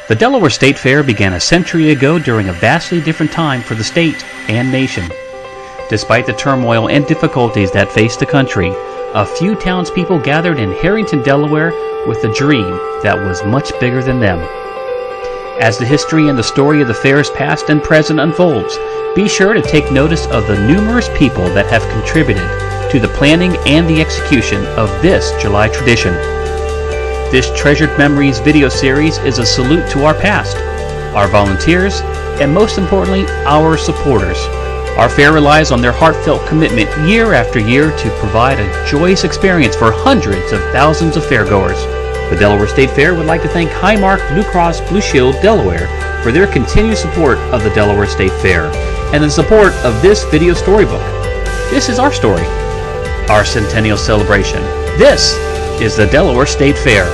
The Delaware State Fair began a century ago during a vastly different time for the state and nation. Despite the turmoil and difficulties that faced the country, a few townspeople gathered in Harrington, Delaware, with a dream that was much bigger than them. As the history and the story of the fair's past and present unfolds, be sure to take notice of the numerous people that have contributed to the planning and the execution of this July tradition. This Treasured Memories video series is a salute to our past, our volunteers, and most importantly, our supporters. Our fair relies on their heartfelt commitment year after year to provide a joyous experience for hundreds of thousands of fairgoers. The Delaware State Fair would like to thank Highmark Blue Cross Blue Shield Delaware for their continued support of the Delaware State Fair and the support of this video storybook. This is our story, our Centennial Celebration. This is the Delaware State Fair.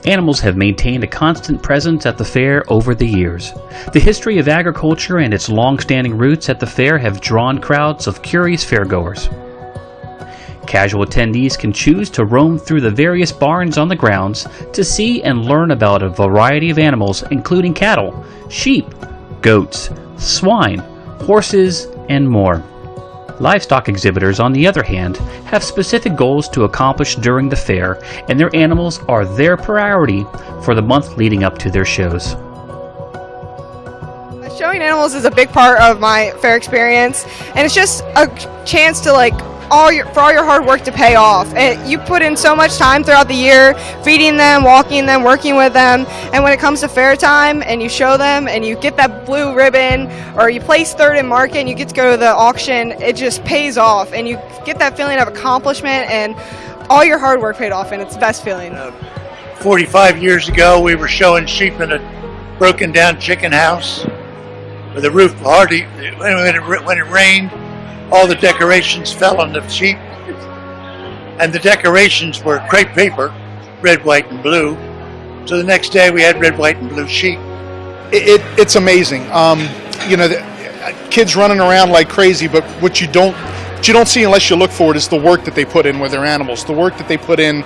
Animals have maintained a constant presence at the fair over the years. The history of agriculture and its long-standing roots at the fair have drawn crowds of curious fairgoers. Casual attendees can choose to roam through the various barns on the grounds to see and learn about a variety of animals, including cattle, sheep, goats, swine, horses, and more. Livestock exhibitors, on the other hand, have specific goals to accomplish during the fair, and their animals are their priority for the month leading up to their shows. Showing animals is a big part of my fair experience, and it's just a chance to for all your hard work to pay off. And you put in so much time throughout the year, feeding them, walking them, working with them, and when it comes to fair time and you show them and you get that blue ribbon or you place third in market and you get to go to the auction, it just pays off and you get that feeling of accomplishment and all your hard work paid off, and it's the best feeling. 45 years ago we were showing sheep in a broken down chicken house with the roof hardly, when it rained, all the decorations fell on the sheep, and the decorations were crepe paper, red, white, and blue. So the next day we had red, white, and blue sheep. It's amazing. The kids running around like crazy, but what you don't see unless you look for it is the work that they put in with their animals, the work that they put in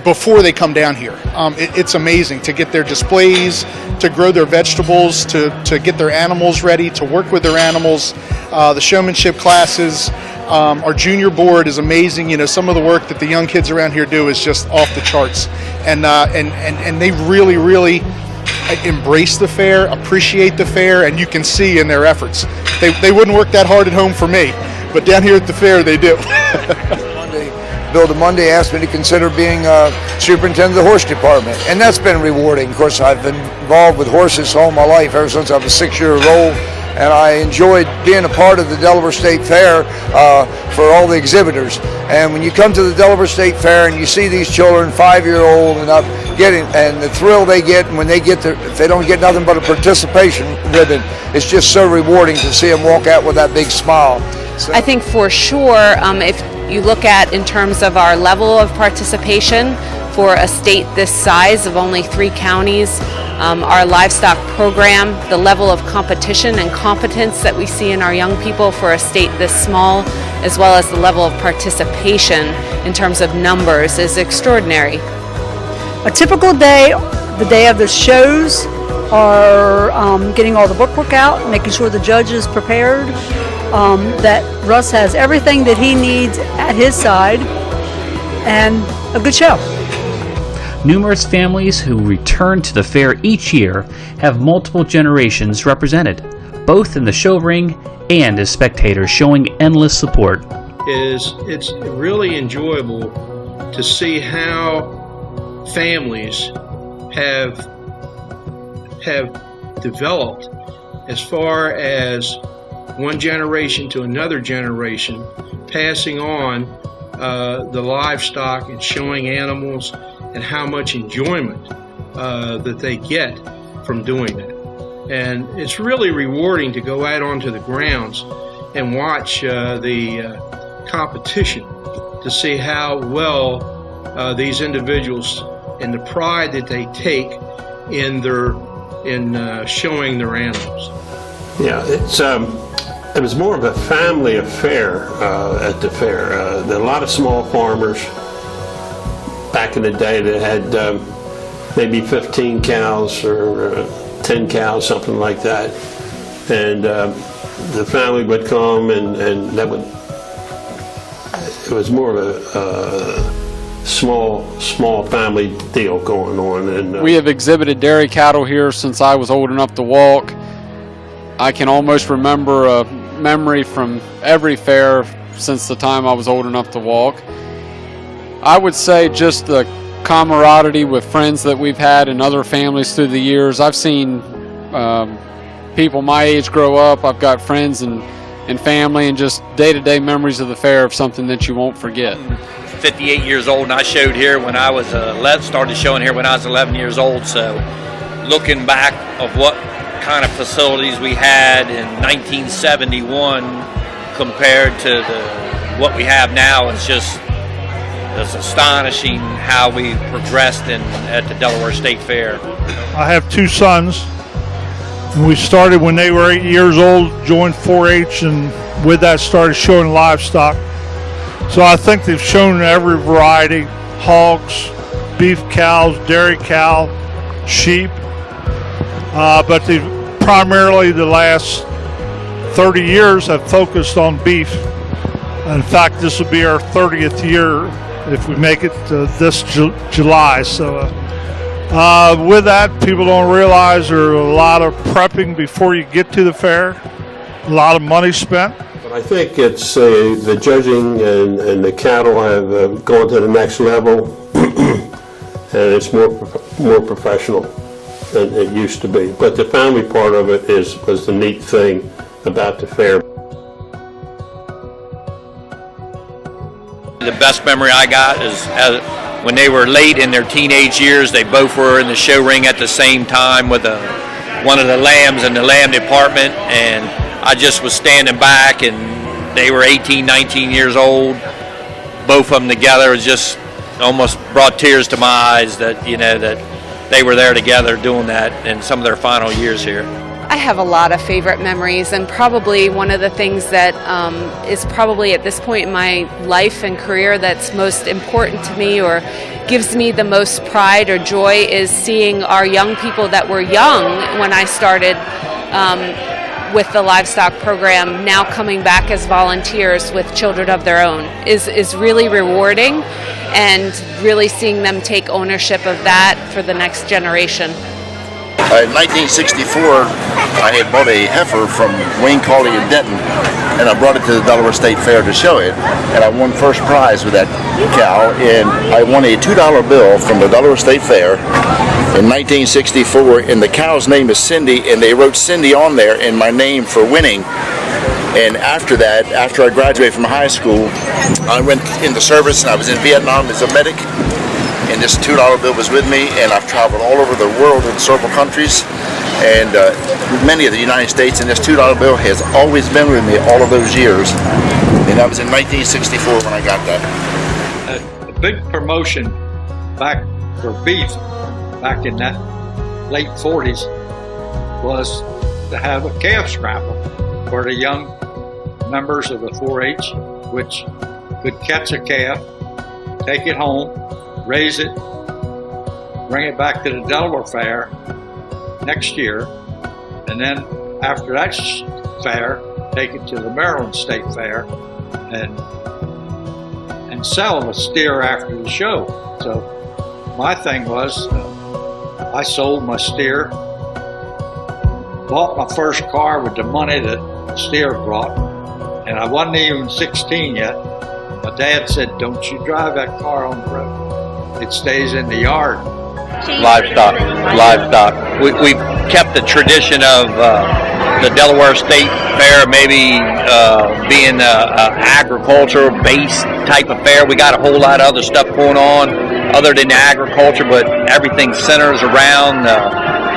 before they come down here. It's amazing to get their displays, to grow their vegetables, to get their animals ready, to work with their animals. The showmanship classes, our junior board is amazing. Some of the work that the young kids around here do is just off the charts, and they really embrace the fair, appreciate the fair, and you can see in their efforts. They wouldn't work that hard at home for me, but down here at the fair they do. Bill Monday asked me to consider being superintendent of the horse department, and that's been rewarding. Of course, I've been involved with horses all my life, ever since I was 6-year-old, and I enjoyed being a part of the Delaware State Fair for all the exhibitors. And when you come to the Delaware State Fair and you see these children, 5-year-old and up, and the thrill they get, and when they get there, if they don't get nothing but a participation ribbon, it's just so rewarding to see them walk out with that big smile. So, I think for sure, if you look at in terms of our level of participation for a state this size of only 3 counties, our livestock program, the level of competition and competence that we see in our young people for a state this small, as well as the level of participation in terms of numbers, is extraordinary. A typical day, the day of the shows, are getting all the bookwork out, making sure the judge is prepared, that Russ has everything that he needs at his side, and a good show. Numerous families who return to the fair each year have multiple generations represented, both in the show ring and as spectators, showing endless support. It's really enjoyable to see how families have developed as far as one generation to another generation, passing on the livestock and showing animals and how much enjoyment that they get from doing that. And it's really rewarding to go out onto the grounds and watch the competition to see how well these individuals and the pride that they take in showing their animals. Yeah, it was more of a family affair at the fair. There are a lot of small farmers, back in the day that had maybe 15 cows or 10 cows, something like that. And the family would come, and that would, it was more of a small family deal going on. And we have exhibited dairy cattle here since I was old enough to walk. I can almost remember a memory from every fair since the time I was old enough to walk. I would say just the camaraderie with friends that we've had and other families through the years. I've seen people my age grow up. I've got friends and family, and just day-to-day memories of the fair of something that you won't forget. 58 years old, and I showed here when I was started showing here when I was 11 years old. So looking back of what kind of facilities we had in 1971 compared to what we have now, it's astonishing how we progressed at the Delaware State Fair. I have two sons. We started when they were 8 years old, joined 4-H, and with that started showing livestock. So I think they've shown every variety: hogs, beef cows, dairy cow, sheep. But they primarily the last 30 years have focused on beef. In fact, this will be our 30th year if we make it this July. So with that, people don't realize there's a lot of prepping before you get to the fair, a lot of money spent. But I think it's the judging and the cattle have gone to the next level, and it's more professional than it used to be. But the family part of it was the neat thing about the fair. The best memory I got is when they were late in their teenage years. They both were in the show ring at the same time with one of the lambs in the lamb department, and I just was standing back, and they were 18, 19 years old. Both of them together. It just almost brought tears to my eyes that they were there together doing that in some of their final years here. I have a lot of favorite memories, and probably one of the things that is probably at this point in my life and career that's most important to me or gives me the most pride or joy is seeing our young people that were young when I started with the livestock program now coming back as volunteers with children of their own is really rewarding, and really seeing them take ownership of that for the next generation. In 1964, I had bought a heifer from Wayne Cawley in Denton, and I brought it to the Delaware State Fair to show it, and I won first prize with that cow, and I won a $2 bill from the Delaware State Fair in 1964, and the cow's name is Cindy, and they wrote Cindy on there in my name for winning. And after that, after I graduated from high school, I went into service, and I was in Vietnam as a medic. And this $2 bill was with me, and I've traveled all over the world in several countries and many of the United States, and this $2 bill has always been with me all of those years. And that was in 1964 when I got that. A big promotion back for beef back in that late 40s was to have a calf scramble for the young members of the 4-H, which could catch a calf, take it home, raise it, bring it back to the Delaware Fair next year, and then after that fair, take it to the Maryland State Fair and sell a steer after the show. So my thing was, I sold my steer, bought my first car with the money that the steer brought, and I wasn't even 16 yet. My dad said, "Don't you drive that car on the road. It stays in the yard." Livestock. We kept the tradition of the Delaware State Fair maybe being an agriculture-based type of fair. We got a whole lot of other stuff going on other than the agriculture, but everything centers around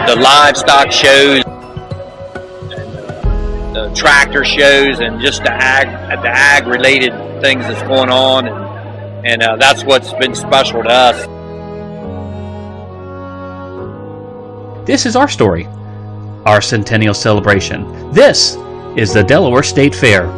the livestock shows, the tractor shows, and just the ag-related things that's going on. And that's what's been special to us. This is our story, our Centennial Celebration. This is the Delaware State Fair.